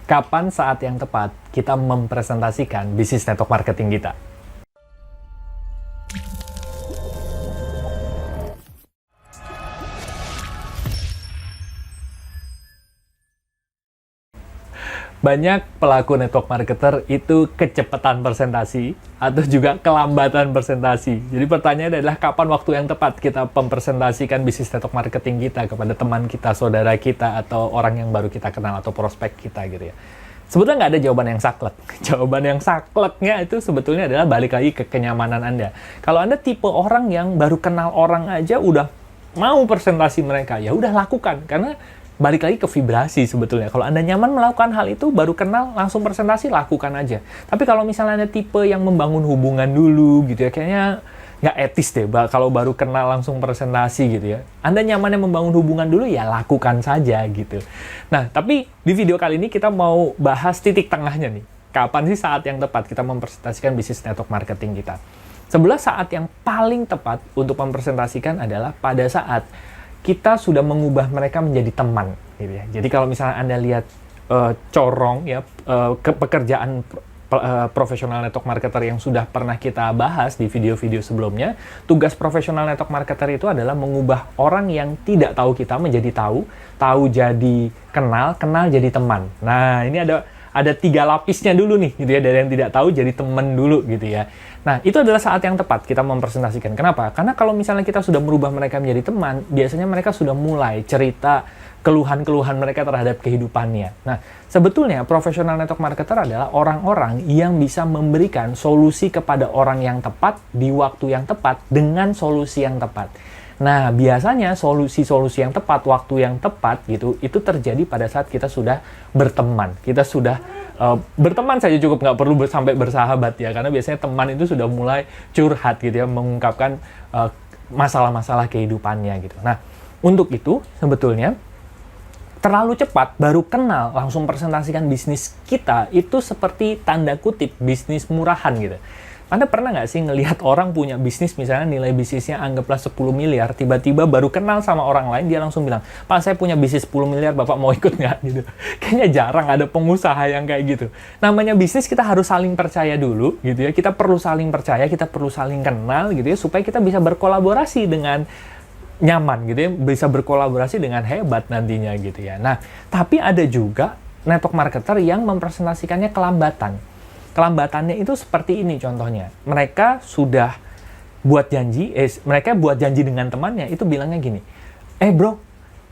Kapan saat yang tepat kita mempresentasikan bisnis network marketing kita? Banyak pelaku network marketer itu kecepatan presentasi atau juga kelambatan presentasi. Jadi pertanyaannya adalah kapan waktu yang tepat kita mempresentasikan bisnis network marketing kita kepada teman kita, saudara kita, atau orang yang baru kita kenal atau prospek kita gitu ya. Sebetulnya nggak ada jawaban yang saklek. Jawaban yang sakleknya itu sebetulnya adalah balik lagi ke kenyamanan Anda. Kalau Anda tipe orang yang baru kenal orang aja udah mau presentasi mereka, ya udah lakukan. Karena balik lagi ke vibrasi sebetulnya. Kalau Anda nyaman melakukan hal itu, baru kenal, langsung presentasi, lakukan aja. Tapi kalau misalnya Anda tipe yang membangun hubungan dulu gitu ya, kayaknya nggak etis deh kalau baru kenal langsung presentasi gitu ya. Anda nyamannya membangun hubungan dulu, ya lakukan saja gitu. Nah, tapi di video kali ini kita mau bahas titik tengahnya nih. Kapan sih saat yang tepat kita mempresentasikan bisnis network marketing kita? Sebelah saat yang paling tepat untuk mempresentasikan adalah pada saat kita sudah mengubah mereka menjadi teman, gitu ya. Jadi kalau misalnya Anda lihat corong ya pekerjaan profesional network marketer yang sudah pernah kita bahas di video-video sebelumnya, tugas profesional network marketer itu adalah mengubah orang yang tidak tahu kita menjadi tahu, tahu jadi kenal, kenal jadi teman. Nah, ini ada 3 lapisnya dulu nih, gitu ya, dari yang tidak tahu jadi teman dulu, gitu ya. Nah, itu adalah saat yang tepat kita mempresentasikan. Kenapa? Karena kalau misalnya kita sudah merubah mereka menjadi teman, biasanya mereka sudah mulai cerita keluhan-keluhan mereka terhadap kehidupannya. Nah, sebetulnya profesional network marketer adalah orang-orang yang bisa memberikan solusi kepada orang yang tepat di waktu yang tepat dengan solusi yang tepat. Nah, biasanya solusi-solusi yang tepat, waktu yang tepat gitu, itu terjadi pada saat kita sudah berteman. Kita sudah berteman saja cukup, nggak perlu sampai bersahabat ya, karena biasanya teman itu sudah mulai curhat gitu ya, mengungkapkan masalah-masalah kehidupannya gitu. Nah, untuk itu sebetulnya terlalu cepat baru kenal langsung presentasikan bisnis kita itu seperti tanda kutip bisnis murahan gitu. Anda pernah nggak sih ngelihat orang punya bisnis, misalnya nilai bisnisnya anggaplah 10 miliar, tiba-tiba baru kenal sama orang lain, dia langsung bilang, "Pak, saya punya bisnis 10 miliar, Bapak mau ikut nggak?" Gitu. Kayaknya jarang ada pengusaha yang kayak gitu. Namanya bisnis kita harus saling percaya dulu, gitu ya. Kita perlu saling percaya, kita perlu saling kenal, gitu ya, supaya kita bisa berkolaborasi dengan nyaman, gitu ya, bisa berkolaborasi dengan hebat nantinya, gitu ya. Nah, tapi ada juga network marketer yang mempresentasikannya kelambatan. Kelambatannya itu seperti ini contohnya. Mereka sudah buat janji, mereka buat janji dengan temannya, itu bilangnya gini, bro,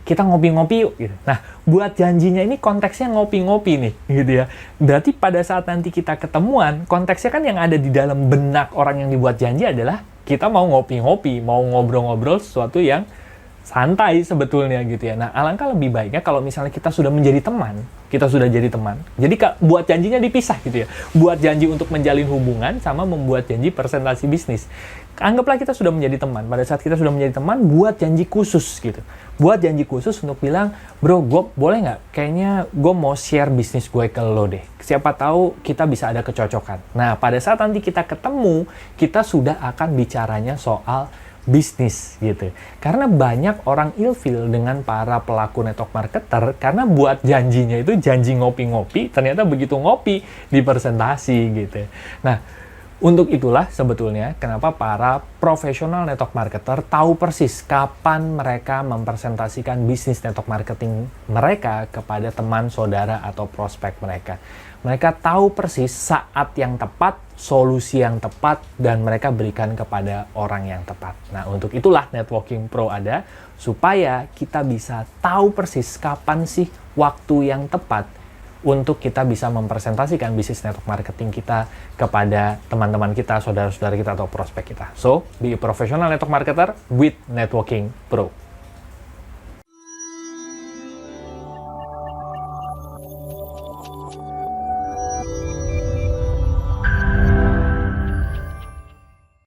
kita ngopi-ngopi yuk. Gitu. Nah, buat janjinya ini konteksnya ngopi-ngopi nih, gitu ya. Berarti pada saat nanti kita ketemuan, konteksnya kan yang ada di dalam benak orang yang dibuat janji adalah kita mau ngopi-ngopi, mau ngobrol-ngobrol sesuatu yang santai sebetulnya gitu ya. Nah, alangkah lebih baiknya kalau misalnya kita sudah menjadi teman, kita sudah jadi teman. Jadi buat janjinya dipisah gitu ya. Buat janji untuk menjalin hubungan sama membuat janji presentasi bisnis. Anggaplah kita sudah menjadi teman. Pada saat kita sudah menjadi teman, buat janji khusus gitu. Buat janji khusus untuk bilang, "Bro, gue boleh nggak? Kayaknya gue mau share bisnis gue ke lo deh. Siapa tahu kita bisa ada kecocokan." Nah, pada saat nanti kita ketemu, kita sudah akan bicaranya soal bisnis gitu. Karena banyak orang ilfil dengan para pelaku network marketer karena buat janjinya itu janji ngopi-ngopi, ternyata begitu ngopi di presentasi gitu. Nah, untuk itulah sebetulnya kenapa para profesional network marketer tahu persis kapan mereka mempresentasikan bisnis network marketing mereka kepada teman, saudara, atau prospek mereka. Mereka tahu persis saat yang tepat, solusi yang tepat, dan mereka berikan kepada orang yang tepat. Nah, untuk itulah Networking Pro ada, supaya kita bisa tahu persis kapan sih waktu yang tepat untuk kita bisa mempresentasikan bisnis network marketing kita kepada teman-teman kita, saudara-saudara kita, atau prospek kita. So, be a professional network marketer with Networking Pro.